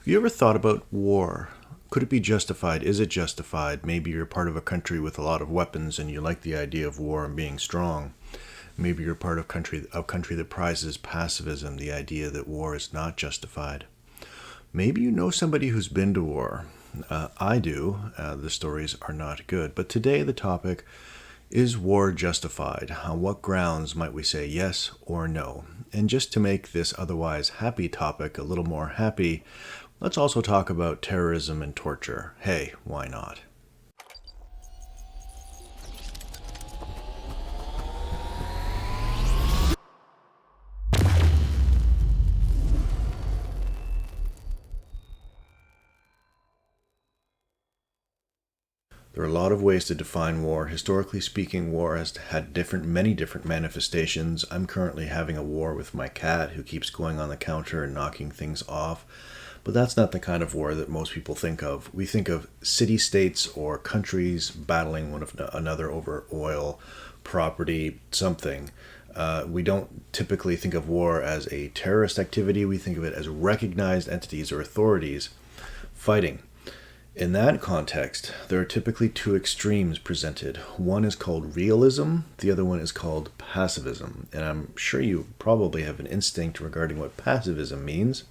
Have you ever thought about war? Could it be justified? Is it justified? Maybe you're part of a country with a lot of weapons and you like the idea of war and being strong. Maybe you're part of a country that prizes pacifism, the idea that war is not justified. Maybe you know somebody who's been to war. I do. The stories are not good. But today the topic is war justified? On what grounds might we say yes or no? And just to make this otherwise happy topic a little more happy, let's also talk about terrorism and torture. Hey, why not? There are a lot of ways to define war. Historically speaking, war has had many different manifestations. I'm currently having a war with my cat who keeps going on the counter and knocking things off. But that's not the kind of war that most people think of. We think of city-states or countries battling one another over oil, property, something. We don't typically think of war as a terrorist activity. We think of it as recognized entities or authorities fighting. In that context, there are typically two extremes presented. One is called realism, the other one is called pacifism. And I'm sure you probably have an instinct regarding what pacifism means,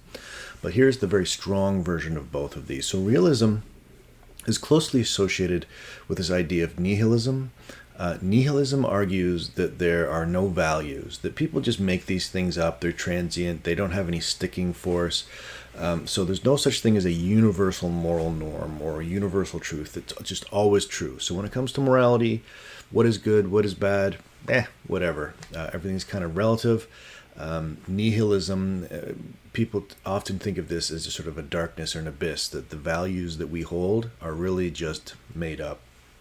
but here's the very strong version of both of these. So realism is closely associated with this idea of nihilism. Nihilism argues that there are no values, that people just make these things up, they're transient, they don't have any sticking force. So there's no such thing as a universal moral norm or a universal truth that's just always true. So when it comes to morality, what is good, what is bad, whatever. Everything's kind of relative. Nihilism, people often think of this as a sort of a darkness or an abyss, that the values that we hold are really just made up.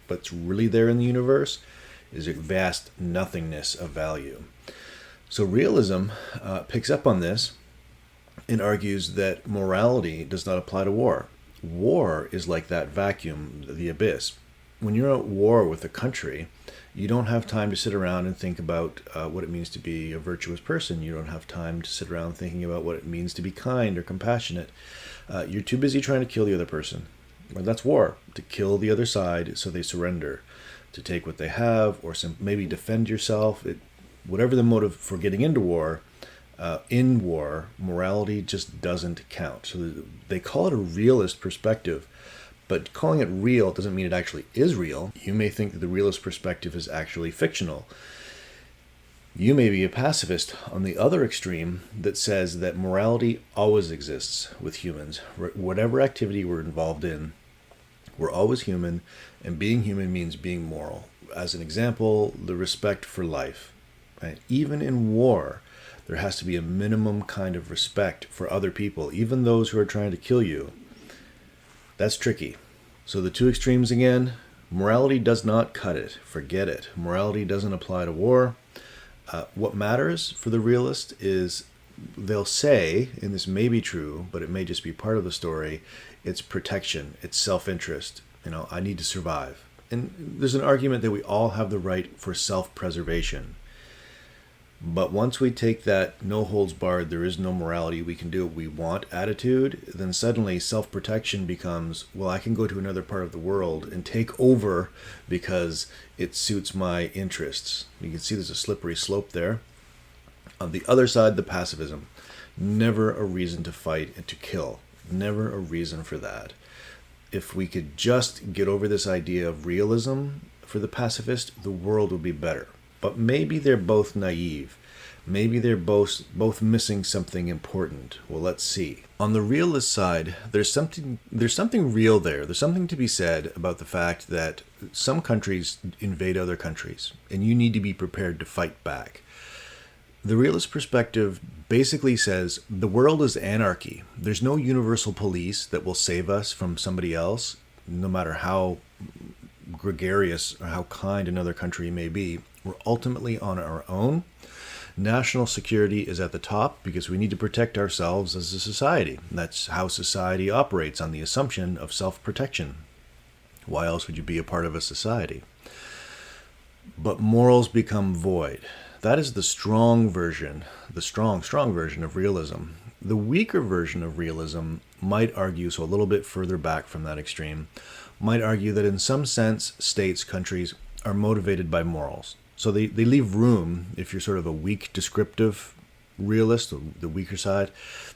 What's really there in the universe is a vast nothingness of value. So realism picks up on this and argues that morality does not apply to war. War is like that vacuum, the abyss. When you're at war with a country, you don't have time to sit around and think about what it means to be a virtuous person. You don't have time to sit around thinking about what it means to be kind or compassionate. You're too busy trying to kill the other person. Well, that's war, to kill the other side so they surrender, to take what they have, or maybe defend yourself. Whatever the motive for getting into war, in war, morality just doesn't count. So they call it a realist perspective, but calling it real doesn't mean it actually is real. You may think that the realist perspective is actually fictional. You may be a pacifist on the other extreme that says that morality always exists with humans. Whatever activity we're involved in, we're always human, and being human means being moral. As an example, the respect for life. Right? Even in war, there has to be a minimum kind of respect for other people, even those who are trying to kill you. That's tricky. So the two extremes again, morality does not cut it. Forget it. Morality doesn't apply to war. What matters for the realist is they'll say, and this may be true, but it may just be part of the story, it's protection, it's self-interest. I need to survive. And there's an argument that we all have the right for self-preservation. But once we take that no holds barred, there is no morality, we can do what we want attitude, then suddenly self-protection becomes, well, I can go to another part of the world and take over because it suits my interests. You can see there's a slippery slope there. On the other side, the pacifism. Never a reason to fight and to kill. Never a reason for that. If we could just get over this idea of realism for the pacifist, the world would be better. But maybe they're both naive. Maybe they're both missing something important. Well, let's see. On the realist side, there's something real there. There's something to be said about the fact that some countries invade other countries, and you need to be prepared to fight back. The realist perspective basically says the world is anarchy. There's no universal police that will save us from somebody else, no matter how gregarious or how kind another country may be. We're ultimately on our own. National security is at the top because we need to protect ourselves as a society. That's how society operates, on the assumption of self-protection. Why else would you be a part of a society? But morals become void. That is the strong version, the strong version of realism. The weaker version of realism might argue, so a little bit further back from that extreme, might argue that in some sense, states, countries are motivated by morals. So they leave room, if you're sort of a weak descriptive realist, the weaker side,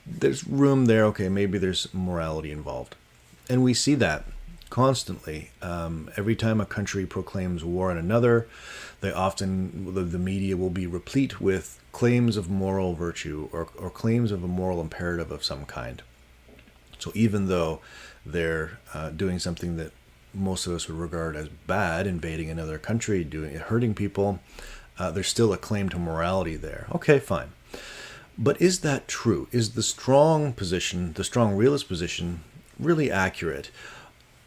there's room there, okay, maybe there's morality involved. And we see that constantly. Every time a country proclaims war on another, they often, the media will be replete with claims of moral virtue or claims of a moral imperative of some kind. So even though they're doing something that most of us would regard as bad, invading another country, hurting people, there's still a claim to morality there. Okay, fine. But is that true? Is the strong position, the strong realist position, really accurate?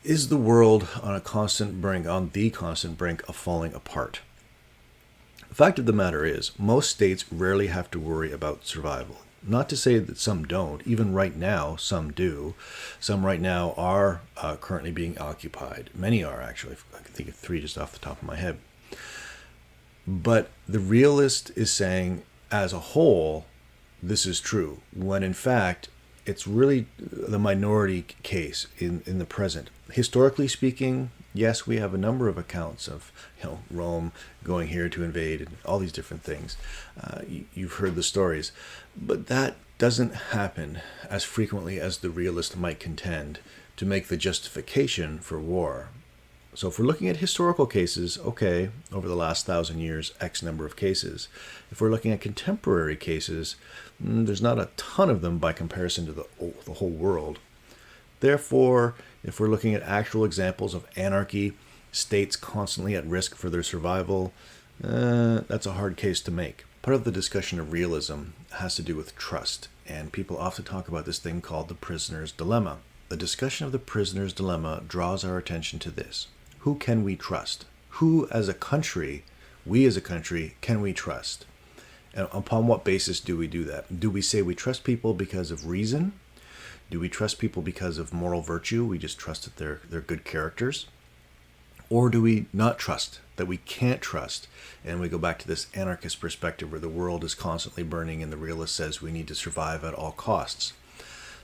Is the world on the constant brink of falling apart? The fact of the matter is, most states rarely have to worry about survival. Not to say that some don't. Even right now, some do. Some right now are currently being occupied. Many are, actually. I can think of 3 just off the top of my head. But the realist is saying, as a whole, this is true, when in fact, it's really the minority case in the present. Historically speaking, yes, we have a number of accounts of Rome going here to invade and all these different things. You've heard the stories. But that doesn't happen as frequently as the realist might contend to make the justification for war. So if we're looking at historical cases, okay, over the last 1,000 years, X number of cases. If we're looking at contemporary cases, there's not a ton of them by comparison to the whole world. Therefore, if we're looking at actual examples of anarchy, states constantly at risk for their survival, that's a hard case to make. Part of the discussion of realism has to do with trust, and people often talk about this thing called the prisoner's dilemma. The discussion of the prisoner's dilemma draws our attention to this. Who can we trust? Who as a country, we as a country, can we trust? And upon what basis do we do that? Do we say we trust people because of reason? Do we trust people because of moral virtue? We just trust that they're good characters? Or do we not trust, that we can't trust? And we go back to this anarchist perspective where the world is constantly burning and the realist says we need to survive at all costs.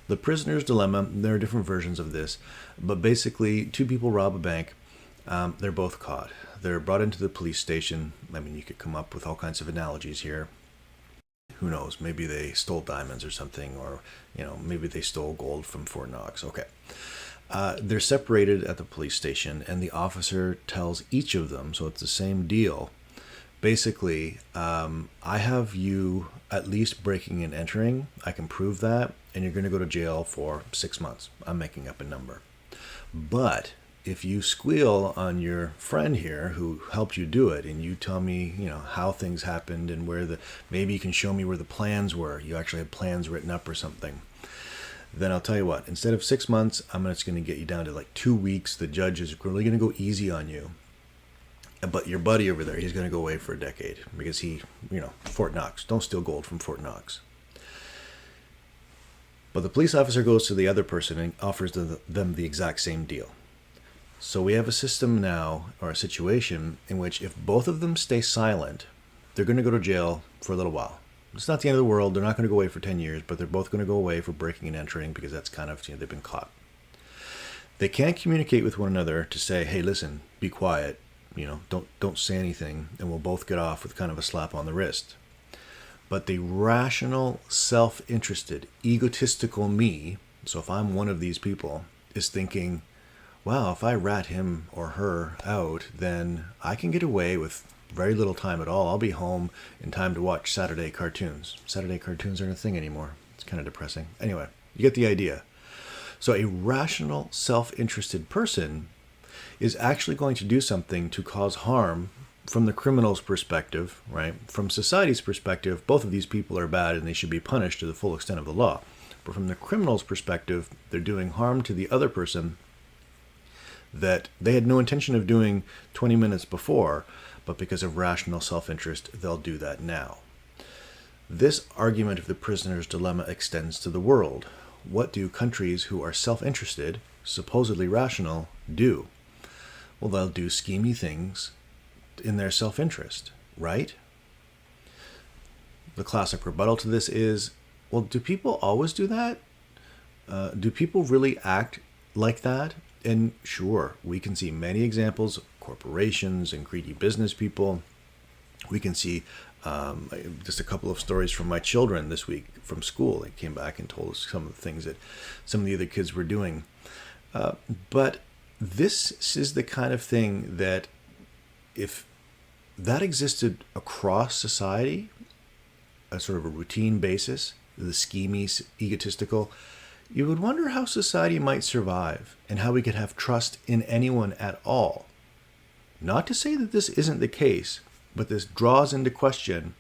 The prisoner's dilemma, there are different versions of this, but basically 2 people rob a bank. They're both caught. They're brought into the police station. I mean, you could come up with all kinds of analogies here. Who knows? Maybe they stole diamonds or something, or maybe they stole gold from Fort Knox. Okay. They're separated at the police station, and the officer tells each of them, so it's the same deal. Basically, I have you at least breaking and entering. I can prove that, and you're going to go to jail for 6 months. I'm making up a number. But if you squeal on your friend here who helped you do it, and you tell me, how things happened and maybe you can show me where the plans were. You actually had plans written up or something. Then I'll tell you what, instead of 6 months, I'm just going to get you down to like 2 weeks. The judge is really going to go easy on you. But your buddy over there, he's going to go away for a decade because Fort Knox. Don't steal gold from Fort Knox. But the police officer goes to the other person and offers them the exact same deal. So we have a system now, or a situation, in which if both of them stay silent, they're going to go to jail for a little while. It's not the end of the world. They're not going to go away for 10 years, but they're both going to go away for breaking and entering because that's kind of, they've been caught. They can't communicate with one another to say, hey, listen, be quiet, don't say anything, and we'll both get off with kind of a slap on the wrist. But the rational, self-interested, egotistical me, so if I'm one of these people, is thinking, wow, if I rat him or her out, then I can get away with very little time at all. I'll be home in time to watch Saturday cartoons. Saturday cartoons aren't a thing anymore. It's kind of depressing. Anyway, you get the idea. So a rational, self-interested person is actually going to do something to cause harm from the criminal's perspective, right? From society's perspective, both of these people are bad and they should be punished to the full extent of the law. But from the criminal's perspective, they're doing harm to the other person that they had no intention of doing 20 minutes before, but because of rational self-interest, they'll do that now. This argument of the prisoner's dilemma extends to the world. What do countries who are self-interested, supposedly rational, do? Well, they'll do schemy things in their self-interest, right? The classic rebuttal to this is, well, do people always do that? Do people really act like that? And sure, we can see many examples of corporations and greedy business people. We can see just a couple of stories from my children this week from school. They came back and told us some of the things that some of the other kids were doing. But this is the kind of thing that if that existed across society, a sort of a routine basis, the schemy, egotistical, you would wonder how society might survive and how we could have trust in anyone at all. Not to say that this isn't the case, but this draws into question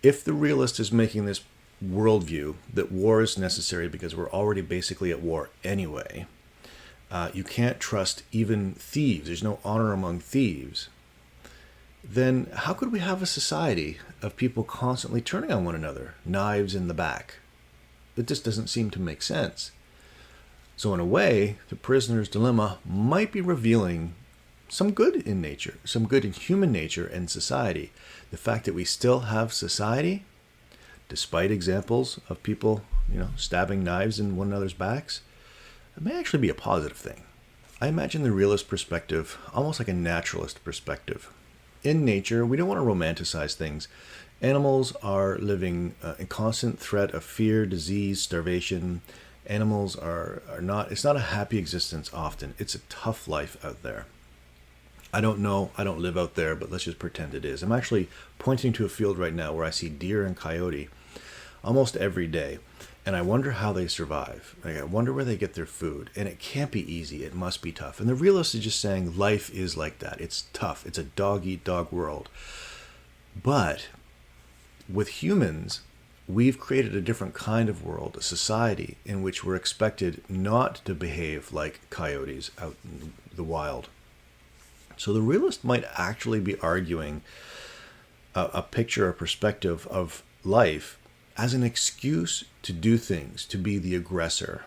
if the realist is making this worldview that war is necessary because we're already basically at war anyway. You can't trust even thieves. There's no honor among thieves. Then how could we have a society of people constantly turning on one another, knives in the back? It just doesn't seem to make sense. So in a way, the prisoner's dilemma might be revealing some good in nature, some good in human nature and society. The fact that we still have society, despite examples of people, stabbing knives in one another's backs, it may actually be a positive thing. I imagine the realist perspective almost like a naturalist perspective. In nature, we don't want to romanticize things. Animals are living in constant threat of fear, disease, starvation. Animals are not, it's not a happy existence often. It's a tough life out there. I don't know, I don't live out there, but let's just pretend it is. I'm actually pointing to a field right now where I see deer and coyote almost every day. And I wonder how they survive. I wonder where they get their food. And it can't be easy. It must be tough. And the realist is just saying life is like that. It's tough. It's a dog-eat-dog world. But with humans, we've created a different kind of world, a society in which we're expected not to behave like coyotes out in the wild. So the realist might actually be arguing a picture, a perspective of life as an excuse to do things, to be the aggressor.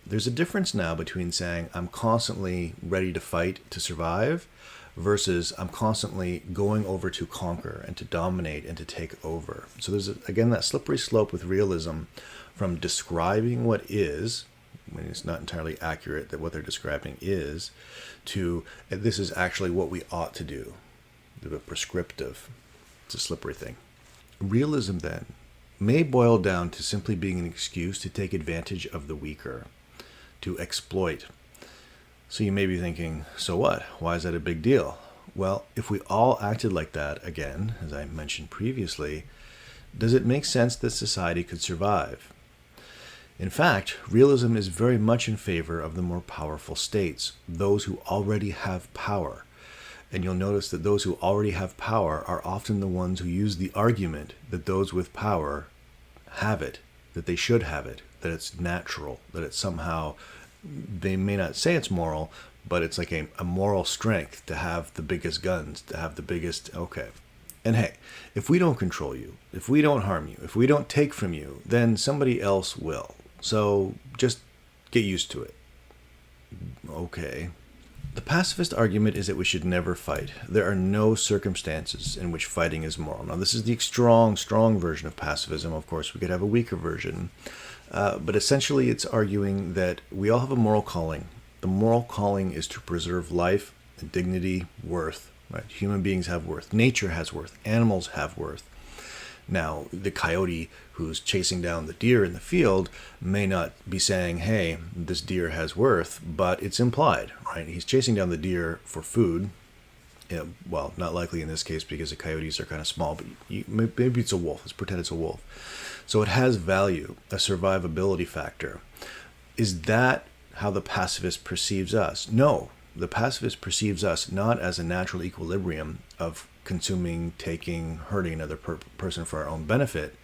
There's a difference now between saying I'm constantly ready to fight to survive versus I'm constantly going over to conquer and to dominate and to take over. So there's, again, that slippery slope with realism from describing what is, when it's not entirely accurate that what they're describing is, to this is actually what we ought to do. The prescriptive. It's a slippery thing. Realism, then, may boil down to simply being an excuse to take advantage of the weaker, to exploit. So you may be thinking, so what? Why is that a big deal? Well, if we all acted like that, again, as I mentioned previously, does it make sense that society could survive? In fact, realism is very much in favor of the more powerful states, those who already have power. And you'll notice that those who already have power are often the ones who use the argument that those with power have it, that they should have it, that it's natural, that it's somehow, they may not say it's moral, but it's like a moral strength to have the biggest guns, to have the biggest, okay. And hey, if we don't control you, if we don't harm you, if we don't take from you, then somebody else will. So just get used to it. Okay. The pacifist argument is that we should never fight. There are no circumstances in which fighting is moral. Now, this is the strong version of pacifism. Of course, we could have a weaker version. But essentially, it's arguing that we all have a moral calling. The moral calling is to preserve life, dignity, worth. Right? Human beings have worth. Nature has worth. Animals have worth. Now, the coyote who's chasing down the deer in the field may not be saying, hey, this deer has worth, but it's implied, right? He's chasing down the deer for food. Well, not likely in this case because the coyotes are kind of small, but maybe it's a wolf. Let's pretend it's a wolf. So it has value, a survivability factor. Is that how the pacifist perceives us? No, the pacifist perceives us not as a natural equilibrium of consuming, taking, hurting another person for our own benefit,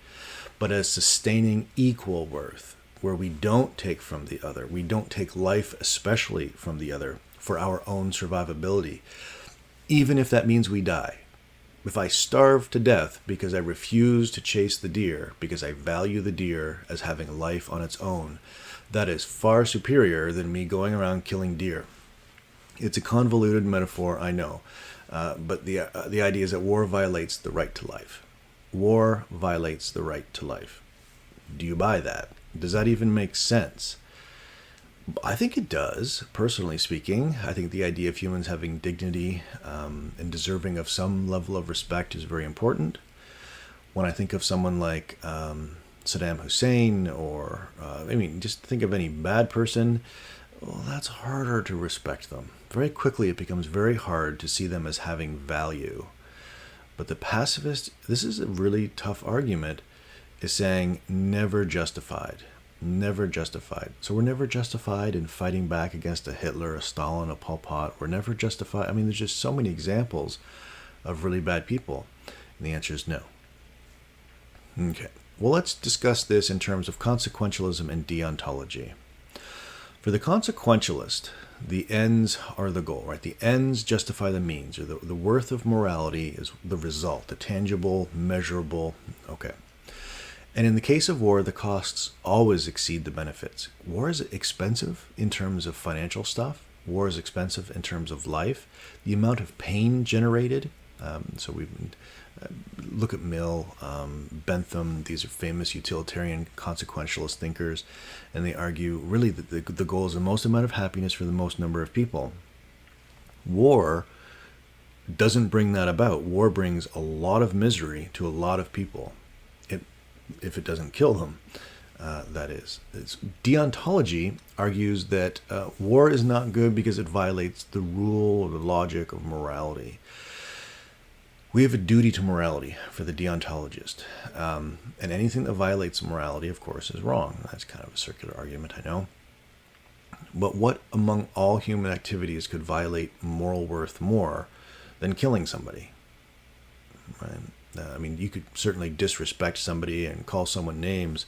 but as sustaining equal worth, where we don't take from the other. We don't take life, especially from the other, for our own survivability, even if that means we die. If I starve to death because I refuse to chase the deer, because I value the deer as having life on its own, that is far superior than me going around killing deer. It's a convoluted metaphor, I know. But the idea is that war violates the right to life. War violates the right to life. Do you buy that? Does that even make sense? I think it does, personally speaking. I think the idea of humans having dignity and deserving of some level of respect is very important. When I think of someone like Saddam Hussein, or, just think of any bad person, well, that's harder to respect them. Very quickly, it becomes very hard to see them as having value. But the pacifist, this is a really tough argument, is saying never justified. Never justified. So we're never justified in fighting back against a Hitler, a Stalin, a Pol Pot. We're never justified. There's just so many examples of really bad people. And the answer is no. Okay. Well, let's discuss this in terms of consequentialism and deontology. For the consequentialist, the ends are the goal, right? The ends justify the means, or the worth of morality is the result, the tangible, measurable. Okay. And in the case of war, the costs always exceed the benefits. War is expensive in terms of financial stuff. War is expensive in terms of life. The amount of pain generated. So we look at Mill, Bentham. These are famous utilitarian consequentialist thinkers. And they argue really that the goal is the most amount of happiness for the most number of people. War doesn't bring that about. War brings a lot of misery to a lot of people. If it doesn't kill them, that is. Deontology argues that war is not good because it violates the rule or the logic of morality. We have a duty to morality for the deontologist. And anything that violates morality, of course, is wrong. That's kind of a circular argument, I know. But what among all human activities could violate moral worth more than killing somebody? Right? You could certainly disrespect somebody and call someone names,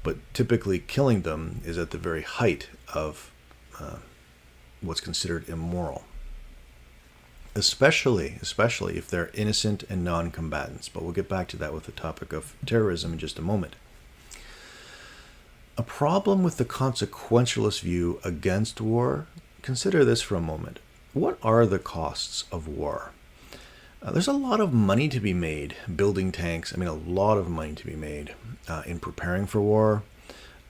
but typically killing them is at the very height of what's considered immoral. Especially if they're innocent and non-combatants. But we'll get back to that with the topic of terrorism in just a moment. A problem with the consequentialist view against war, consider this for a moment. What are the costs of war? There's a lot of money to be made building tanks. A lot of money to be made in preparing for war.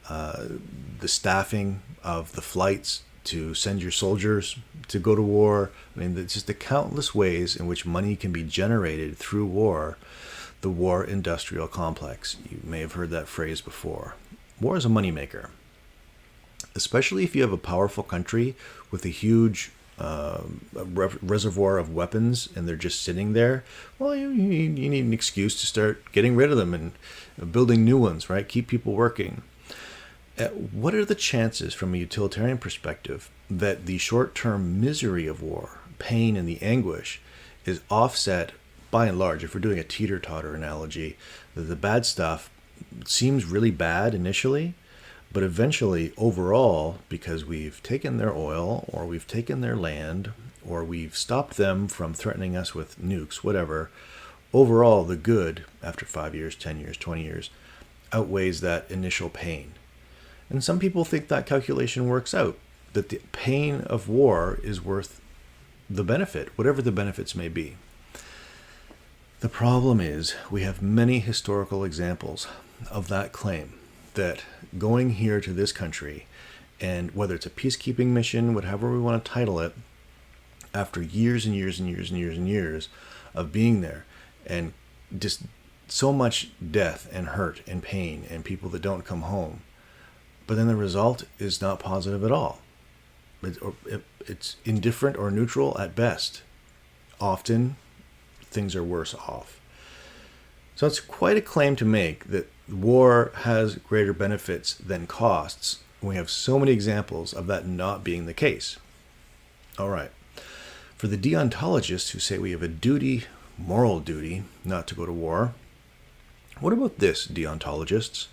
The staffing of the flights to send your soldiers to go to war. It's just the countless ways in which money can be generated through war. The war industrial complex. You may have heard that phrase before. War is a moneymaker. Especially if you have a powerful country with a huge reservoir of weapons and they're just sitting there, well, you need an excuse to start getting rid of them and building new ones, right? Keep people working. What are the chances from a utilitarian perspective that the short-term misery of war, pain and the anguish, is offset by and large, if we're doing a teeter-totter analogy, that the bad stuff seems really bad initially, but eventually, overall, because we've taken their oil, or we've taken their land, or we've stopped them from threatening us with nukes, whatever, overall, the good, after 5 years, 10 years, 20 years, outweighs that initial pain. And some people think that calculation works out, that the pain of war is worth the benefit, whatever the benefits may be. The problem is, we have many historical examples of that claim, that going here to this country, and whether it's a peacekeeping mission, whatever we want to title it, after years and years and years and years and years of being there, and just so much death and hurt and pain and people that don't come home, but then the result is not positive at all. It's indifferent or neutral at best. Often, things are worse off. So it's quite a claim to make that war has greater benefits than costs. We have so many examples of that not being the case. All right. For the deontologists who say we have a duty, moral duty, not to go to war, what about this, deontologists?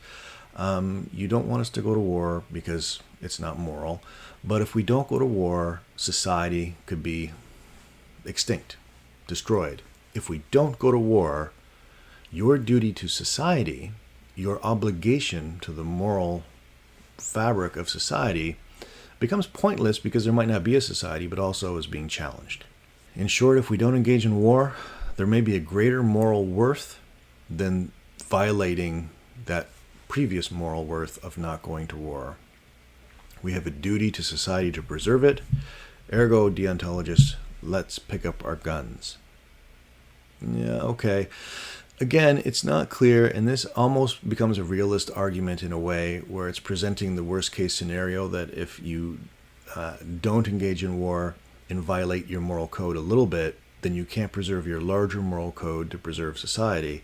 You don't want us to go to war because it's not moral, but if we don't go to war, society could be extinct, destroyed. If we don't go to war, your duty to society, your obligation to the moral fabric of society becomes pointless because there might not be a society, but also is being challenged. In short, if we don't engage in war, there may be a greater moral worth than violating that previous moral worth of not going to war. We have a duty to society to preserve it. Ergo, deontologists, let's pick up our guns. Yeah, okay. Again, it's not clear, and this almost becomes a realist argument in a way where it's presenting the worst case scenario that if you don't engage in war and violate your moral code a little bit, then you can't preserve your larger moral code to preserve society.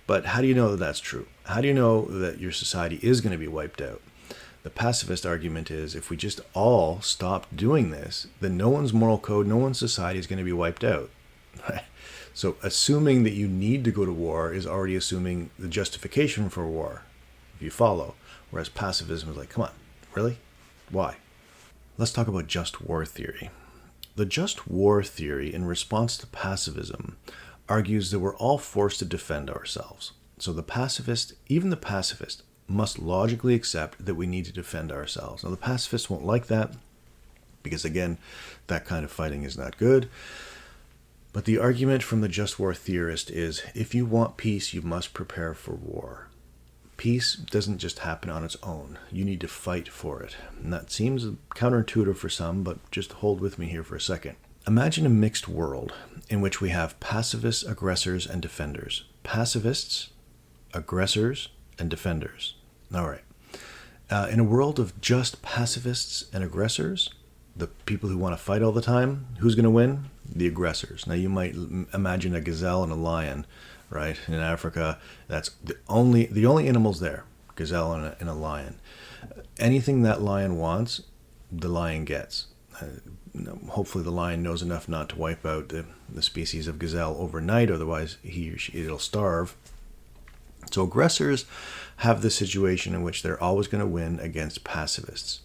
But how do you know that that's true? How do you know that your society is going to be wiped out? The pacifist argument is if we just all stop doing this, then no one's moral code, no one's society is going to be wiped out. Right? So assuming that you need to go to war is already assuming the justification for war, if you follow. Whereas pacifism is like, come on, really? Why? Let's talk about just war theory. The just war theory, in response to pacifism, argues that we're all forced to defend ourselves. So the pacifist, even the pacifist, must logically accept that we need to defend ourselves. Now the pacifists won't like that because, again, that kind of fighting is not good. But the argument from the just war theorist is if you want peace, you must prepare for war. Peace doesn't just happen on its own. You need to fight for it. And that seems counterintuitive for some, but just hold with me here for a second. Imagine a mixed world in which we have pacifists, aggressors, and defenders. Pacifists, aggressors, and defenders. All right. In a world of just pacifists and aggressors, the people who want to fight all the time, who's going to win? The aggressors. Now you might imagine a gazelle and a lion, right? In Africa, that's the only animals there, gazelle and a lion. Anything that lion wants, the lion gets. Hopefully the lion knows enough not to wipe out the species of gazelle overnight, otherwise it'll starve. So aggressors have the situation in which they're always going to win against pacifists.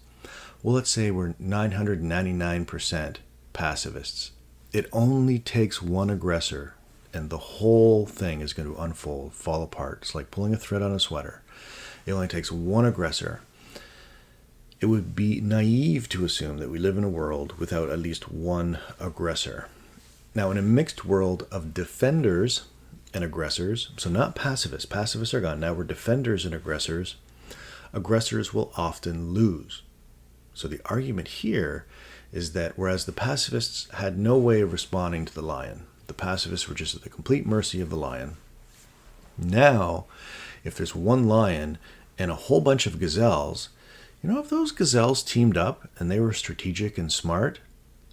Well, let's say we're 999% pacifists. It only takes one aggressor and the whole thing is going to unfold, fall apart. It's like pulling a thread on a sweater. It only takes one aggressor. It would be naive to assume that we live in a world without at least one aggressor. Now, in a mixed world of defenders and aggressors, so not pacifists. Pacifists are gone. Now we're defenders and aggressors. Aggressors will often lose. So the argument here is that whereas the pacifists had no way of responding to the lion, the pacifists were just at the complete mercy of the lion. Now, if there's one lion and a whole bunch of gazelles, if those gazelles teamed up and they were strategic and smart,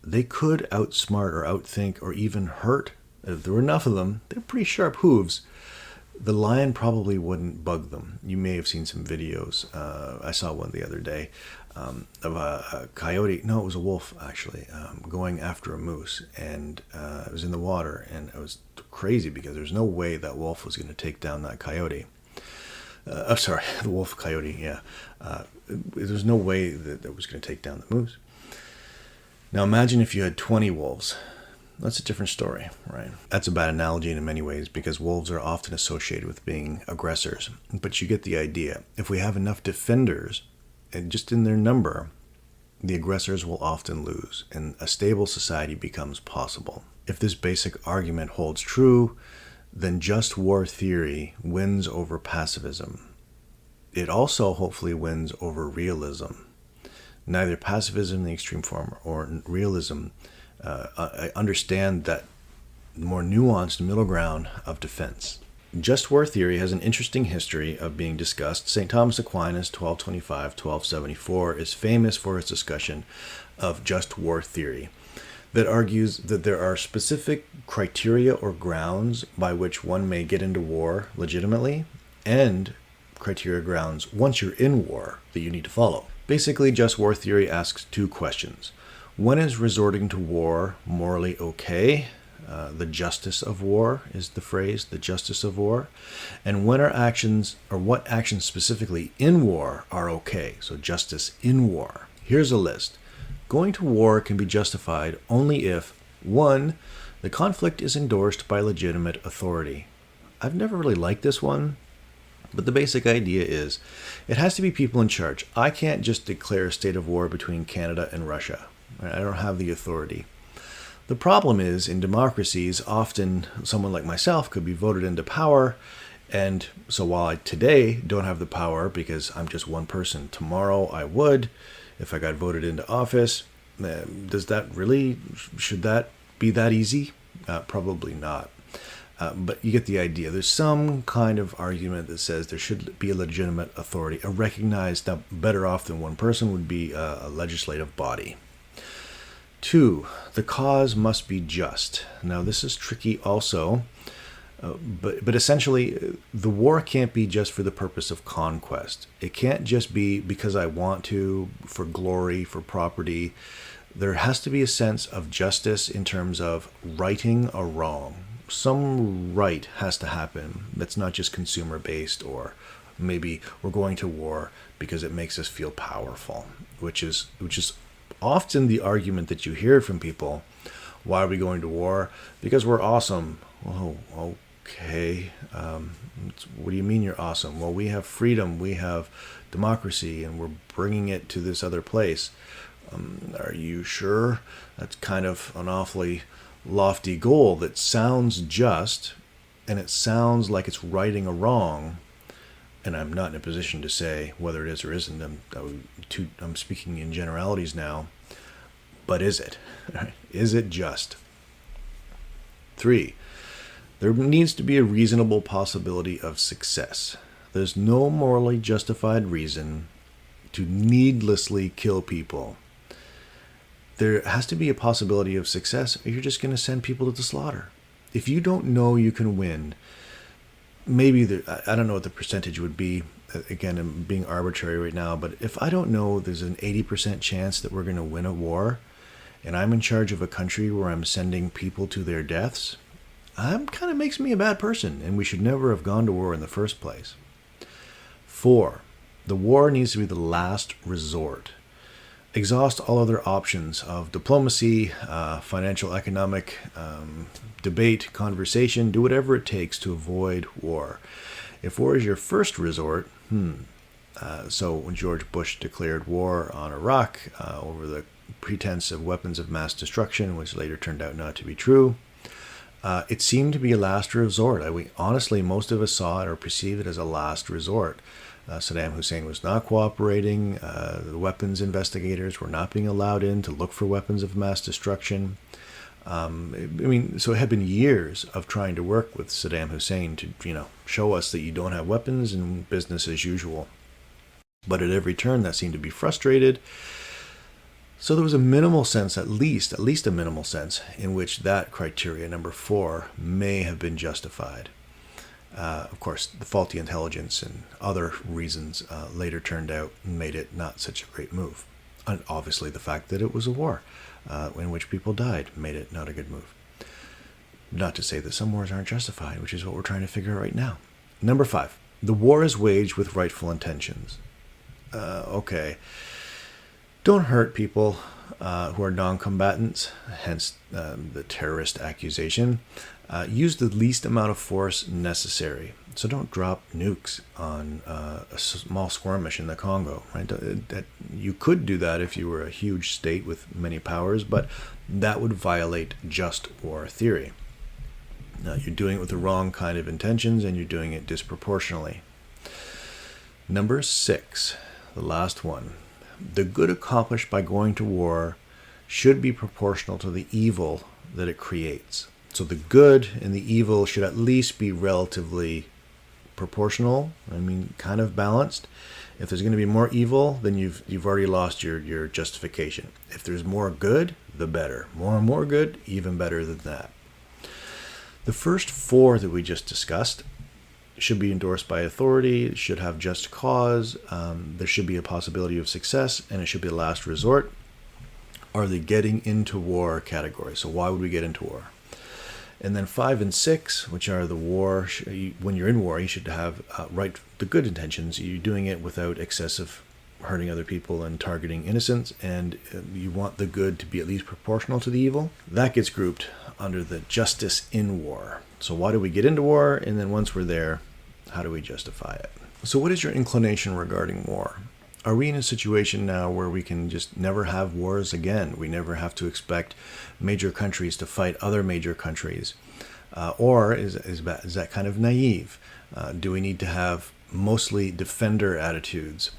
they could outsmart or outthink or even hurt. If there were enough of them, they're pretty sharp hooves. The lion probably wouldn't bug them. You may have seen some videos. I saw one the other day of a coyote. No, it was a wolf, actually, going after a moose. And it was in the water. And it was crazy because there's no way that wolf was going to take down that coyote. The wolf coyote, yeah. There's no way that it was going to take down the moose. Now imagine if you had 20 wolves. That's a different story, right? That's a bad analogy in many ways because wolves are often associated with being aggressors. But you get the idea. If we have enough defenders, and just in their number, the aggressors will often lose, and a stable society becomes possible. If this basic argument holds true, then just war theory wins over pacifism. It also hopefully wins over realism. Neither pacifism in the extreme form or realism I understand that more nuanced middle ground of defense. Just war theory has an interesting history of being discussed. St. Thomas Aquinas, 1225-1274, is famous for his discussion of just war theory that argues that there are specific criteria or grounds by which one may get into war legitimately and criteria grounds once you're in war that you need to follow. Basically, just war theory asks two questions. When is resorting to war morally okay? The justice of war is the phrase, the justice of war. And when are actions, or what actions specifically in war are okay? So justice in war. Here's a list. Going to war can be justified only if, 1, the conflict is endorsed by legitimate authority. I've never really liked this one, but the basic idea is it has to be people in charge. I can't just declare a state of war between Canada and Russia. I don't have the authority. The problem is, in democracies, often someone like myself could be voted into power, And so while I today don't have the power because I'm just one person, tomorrow I would if I got voted into office. Does that really, should that be that easy? Probably not. But you get the idea. There's some kind of argument that says there should be a legitimate authority, a recognized, now better off than one person would be a legislative body. 2, the cause must be just. Now this is tricky also, but essentially the war can't be just for the purpose of conquest. It can't just be because I want to, for glory, for property. There has to be a sense of justice in terms of righting a wrong. Some right has to happen that's not just consumer based, or maybe we're going to war because it makes us feel powerful, which is often the argument that you hear from people. Why are we going to war? Because we're awesome. Oh, okay. What do you mean you're awesome? Well, we have freedom, we have democracy, and we're bringing it to this other place. Are you sure? That's kind of an awfully lofty goal that sounds just, and it sounds like it's righting a wrong. And I'm not in a position to say whether it is or isn't. I'm speaking in generalities now. But is it? Is it just? 3, there needs to be a reasonable possibility of success. There's no morally justified reason to needlessly kill people. There has to be a possibility of success, or you're just going to send people to the slaughter. If you don't know you can win, maybe I don't know what the percentage would be. Again, I'm being arbitrary right now, but if I don't know there's an 80% chance that we're going to win a war, and I'm in charge of a country where I'm sending people to their deaths, that kind of makes me a bad person, and we should never have gone to war in the first place. 4, the war needs to be the last resort. Exhaust all other options of diplomacy, financial, economic, debate, conversation. Do whatever it takes to avoid war. If war is your first resort, so when George Bush declared war on Iraq over the pretense of weapons of mass destruction, which later turned out not to be true, it seemed to be a last resort. Honestly, most of us saw it or perceived it as a last resort. Saddam Hussein was not cooperating. The weapons investigators were not being allowed in to look for weapons of mass destruction. So it had been years of trying to work with Saddam Hussein to, show us that you don't have weapons and business as usual. But at every turn, that seemed to be frustrated. So there was a minimal sense, at least a minimal sense, in which that criteria, number 4, may have been justified. Of course, the faulty intelligence and other reasons later turned out and made it not such a great move. And obviously, the fact that it was a war in which people died made it not a good move. Not to say that some wars aren't justified, which is what we're trying to figure out right now. Number 5, the war is waged with rightful intentions. Okay. Don't hurt people who are non-combatants, hence the terrorist accusation. Use the least amount of force necessary. So don't drop nukes on a small skirmish in the Congo. Right? You could do that if you were a huge state with many powers, but that would violate just war theory. You're doing it with the wrong kind of intentions, and you're doing it disproportionately. Number 6, the last one. The good accomplished by going to war should be proportional to the evil that it creates. So the good and the evil should at least be relatively proportional. Kind of balanced. If there's going to be more evil, then you've already lost your justification. If there's more good, the better. More and more good, even better than that. The first 4 that we just discussed should be endorsed by authority, should have just cause, there should be a possibility of success, and it should be a last resort. Are the getting into war category? So why would we get into war? And then 5 and 6, which are the war, when you're in war, you should have the good intentions. You're doing it without excessive hurting other people and targeting innocents, and you want the good to be at least proportional to the evil. That gets grouped under the justice in war. So why do we get into war? And then once we're there, how do we justify it? So what is your inclination regarding war? Are we in a situation now where we can just never have wars again? We never have to expect major countries to fight other major countries. Or is that kind of naive? Do we need to have mostly defender attitudes?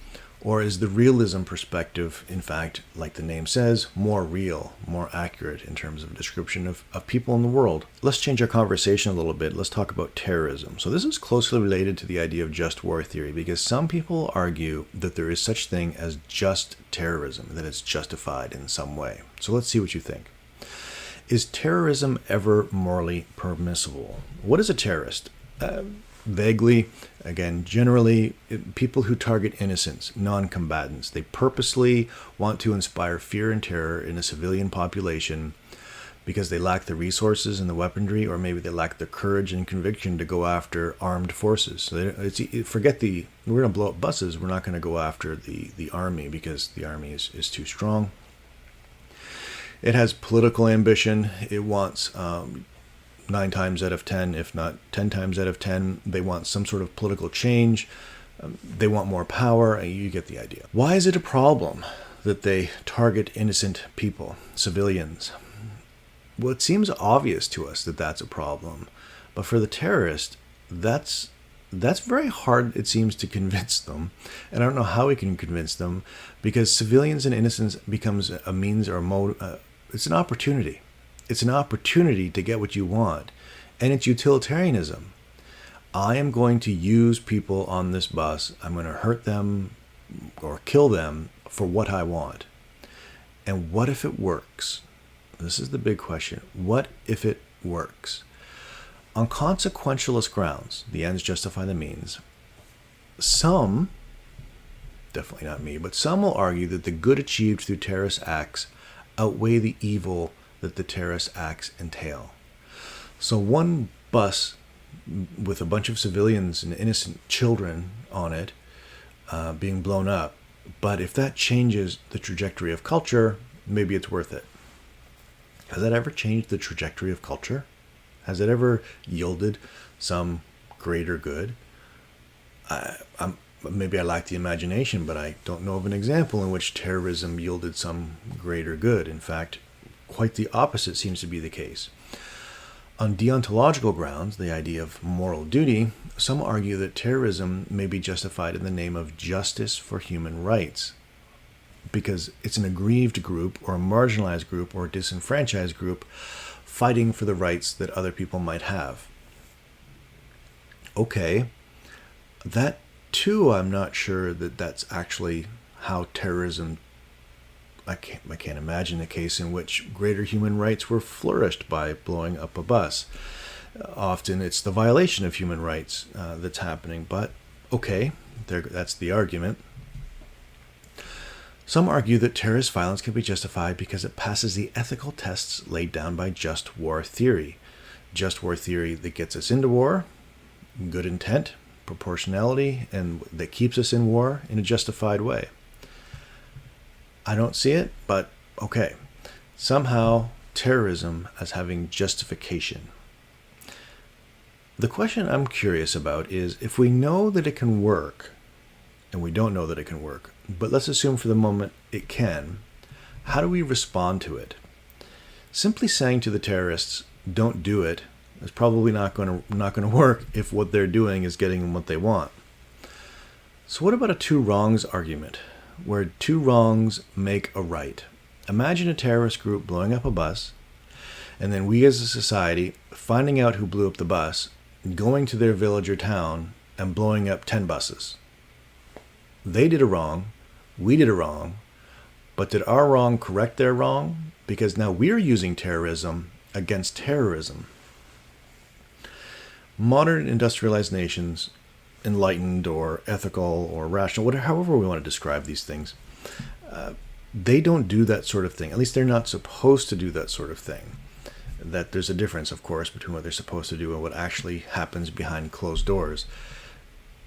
Or is the realism perspective, in fact, like the name says, more real, more accurate in terms of description of people in the world? Let's change our conversation a little bit. Let's talk about terrorism. So this is closely related to the idea of just war theory, because some people argue that there is such thing as just terrorism, that it's justified in some way. So let's see what you think. Is terrorism ever morally permissible? What is a terrorist? Vaguely, again, generally, people who target innocents, non-combatants. They purposely want to inspire fear and terror in a civilian population because they lack the resources and the weaponry, or maybe they lack the courage and conviction to go after armed forces. So forget we're going to blow up buses. We're not going to go after the army because the army is too strong. It has political ambition. It wants 9 times out of 10, if not 10 times out of 10, they want some sort of political change. They want more power. You get the idea. Why is it a problem that they target innocent people, civilians? Well, it seems obvious to us that that's a problem. But for the terrorist, that's very hard, it seems, to convince them. And I don't know how we can convince them, because civilians and innocents becomes a means or a mode. It's an opportunity. It's an opportunity to get what you want, and it's utilitarianism. I am going to use people on this bus. I'm going to hurt them or kill them for what I want. And what if it works? This is the big question. What if it works? On consequentialist grounds, the ends justify the means, some, definitely not me, but some will argue that the good achieved through terrorist acts outweigh the evil that the terrorist acts entail. So one bus with a bunch of civilians and innocent children on it being blown up, but if that changes the trajectory of culture, maybe it's worth it. Has that ever changed the trajectory of culture? Has it ever yielded some greater good? Maybe I lack the imagination, but I don't know of an example in which terrorism yielded some greater good. In fact, quite the opposite seems to be the case. On deontological grounds, the idea of moral duty, some argue that terrorism may be justified in the name of justice for human rights, because it's an aggrieved group or a marginalized group or a disenfranchised group fighting for the rights that other people might have. Okay, that too, I'm not sure that that's actually how terrorism. I can't imagine a case in which greater human rights were flourished by blowing up a bus. Often it's the violation of human rights that's happening, but okay, that's the argument. Some argue that terrorist violence can be justified because it passes the ethical tests laid down by just war theory. Just war theory that gets us into war, good intent, proportionality, and that keeps us in war in a justified way. I don't see it, but okay. Somehow, terrorism as having justification. The question I'm curious about is, if we know that it can work, and we don't know that it can work, but let's assume for the moment it can, how do we respond to it? Simply saying to the terrorists, don't do it, is probably not going to work if what they're doing is getting them what they want. So what about a two wrongs argument, where two wrongs make a right? Imagine a terrorist group blowing up a bus, and then we as a society finding out who blew up the bus, going to their village or town, and blowing up 10 buses. They did a wrong, we did a wrong, but did our wrong correct their wrong? Because now we're using terrorism against terrorism. Modern industrialized nations, enlightened or ethical or rational, whatever, however we want to describe these things, they don't do that sort of thing. At least they're not supposed to do that sort of thing. That there's a difference, of course, between what they're supposed to do and what actually happens behind closed doors.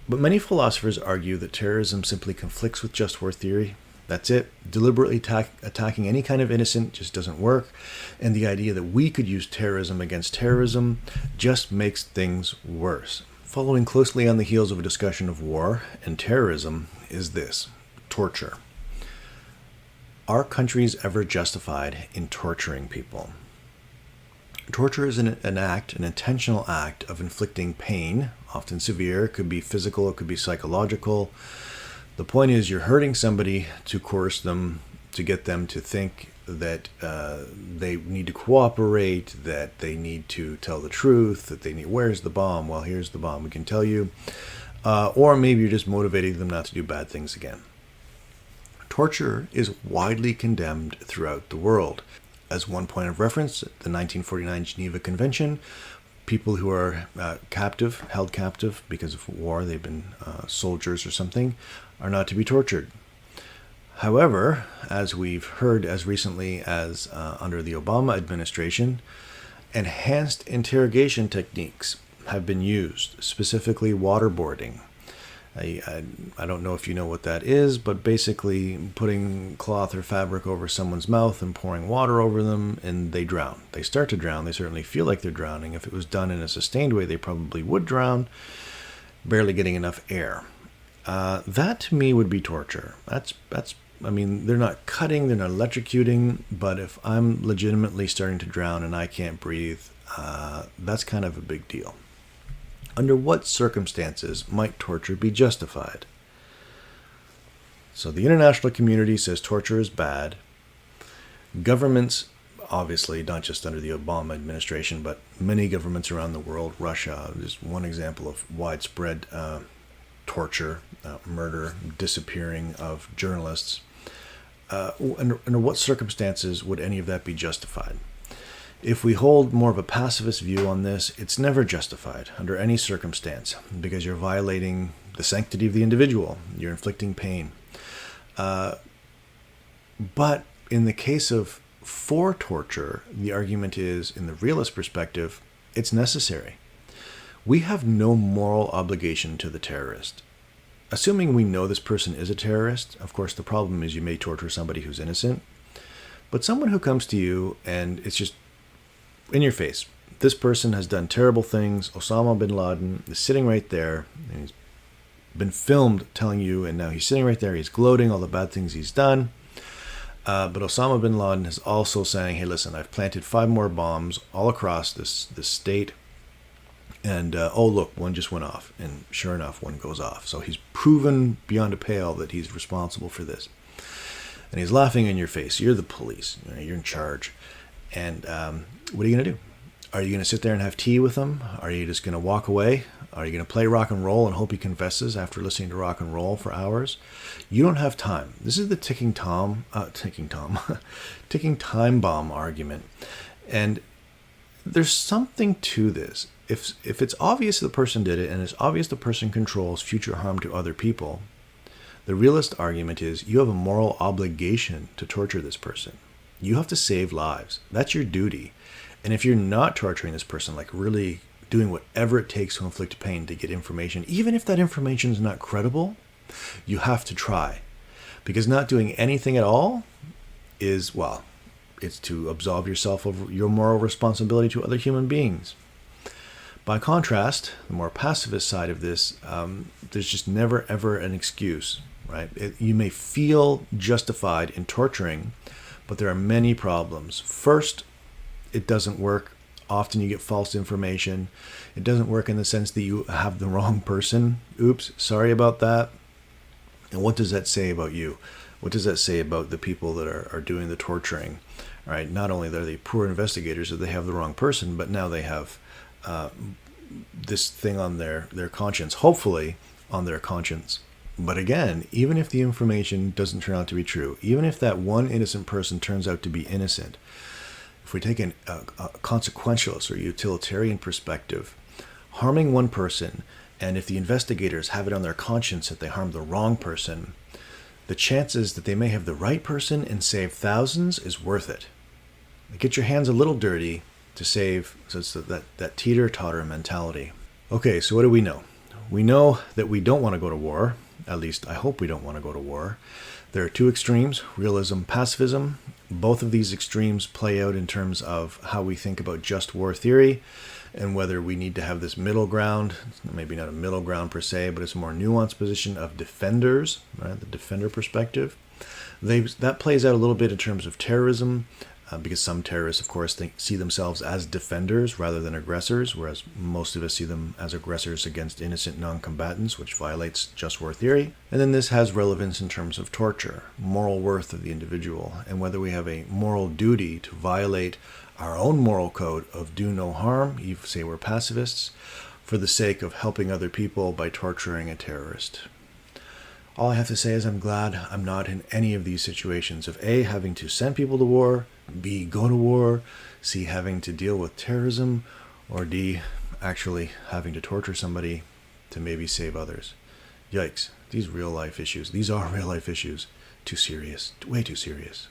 But many philosophers argue that terrorism simply conflicts with just war theory. That's it. Deliberately attacking any kind of innocent just doesn't work. And the idea that we could use terrorism against terrorism just makes things worse. Following closely on the heels of a discussion of war and terrorism is this: torture. Are countries ever justified in torturing people? Torture is an intentional act of inflicting pain, often severe. It could be physical, it could be psychological. The point is you're hurting somebody to coerce them, to get them to think that they need to cooperate, that they need to tell the truth, that they need, where's the bomb? Well, here's the bomb, we can tell you. Or maybe you're just motivating them not to do bad things again. Torture is widely condemned throughout the world. As one point of reference, the 1949 Geneva Convention, people who are held captive because of war, they've been soldiers or something, are not to be tortured. However, as we've heard as recently as under the Obama administration, enhanced interrogation techniques have been used, specifically waterboarding. I don't know if you know what that is, but basically putting cloth or fabric over someone's mouth and pouring water over them, and they drown. They start to drown. They certainly feel like they're drowning. If it was done in a sustained way, they probably would drown, barely getting enough air. That to me would be torture. I mean, they're not cutting, they're not electrocuting, but if I'm legitimately starting to drown and I can't breathe, that's kind of a big deal. Under what circumstances might torture be justified? So the international community says torture is bad. Governments, obviously, not just under the Obama administration, but many governments around the world, Russia is one example of widespread torture, murder, disappearing of journalists. Under what circumstances would any of that be justified? If we hold more of a pacifist view on this, it's never justified under any circumstance because you're violating the sanctity of the individual. You're inflicting pain. But in the case of for torture, the argument is, in the realist perspective, it's necessary. We have no moral obligation to the terrorist. Assuming we know this person is a terrorist, of course, the problem is you may torture somebody who's innocent. But someone who comes to you and it's just in your face, this person has done terrible things. Osama bin Laden is sitting right there, and he's been filmed telling you, and now he's sitting right there, he's gloating all the bad things he's done. But Osama bin Laden is also saying, hey, listen, I've planted 5 more bombs all across this state, and oh, look, one just went off, and sure enough, one goes off. So he's proven beyond a pale that he's responsible for this. And he's laughing in your face. You're the police. You're in charge. And what are you going to do? Are you going to sit there and have tea with him? Are you just going to walk away? Are you going to play rock and roll and hope he confesses after listening to rock and roll for hours? You don't have time. This is the ticking time bomb argument. And there's something to this. If it's obvious the person did it and it's obvious the person controls future harm to other people, the realist argument is you have a moral obligation to torture this person. You have to save lives. That's your duty. And if you're not torturing this person, like really doing whatever it takes to inflict pain to get information, even if that information is not credible, you have to try. Because not doing anything at all is, well, it's to absolve yourself of your moral responsibility to other human beings. By contrast, the more pacifist side of this, there's just never, ever an excuse, right? You may feel justified in torturing, but there are many problems. First, it doesn't work. Often you get false information. It doesn't work in the sense that you have the wrong person. Oops, sorry about that. And what does that say about you? What does that say about the people that are doing the torturing? Right? Not only are they poor investigators that they have the wrong person, but now they have this thing on their conscience, hopefully on their conscience. But again, even if the information doesn't turn out to be true, even if that one innocent person turns out to be innocent, if we take a consequentialist or utilitarian perspective, harming one person, and if the investigators have it on their conscience that they harmed the wrong person, the chances that they may have the right person and save thousands is worth it. Get your hands a little dirty to save, so it's that teeter-totter mentality. Okay, so what do we know? We know that we don't want to go to war. At least I hope we don't want to go to war. There are 2 extremes, realism, pacifism. Both of these extremes play out in terms of how we think about just war theory and whether we need to have this middle ground, maybe not a middle ground per se, but it's a more nuanced position of defenders, right? The defender perspective. That plays out a little bit in terms of terrorism. because some terrorists, of course, see themselves as defenders rather than aggressors, whereas most of us see them as aggressors against innocent non-combatants, which violates just war theory. And then this has relevance in terms of torture, moral worth of the individual, and whether we have a moral duty to violate our own moral code of do no harm, you say we're pacifists, for the sake of helping other people by torturing a terrorist. All I have to say is I'm glad I'm not in any of these situations of A, having to send people to war, B, go to war, C, having to deal with terrorism, or D, actually having to torture somebody to maybe save others. Yikes, these are real life issues. Too serious, way too serious.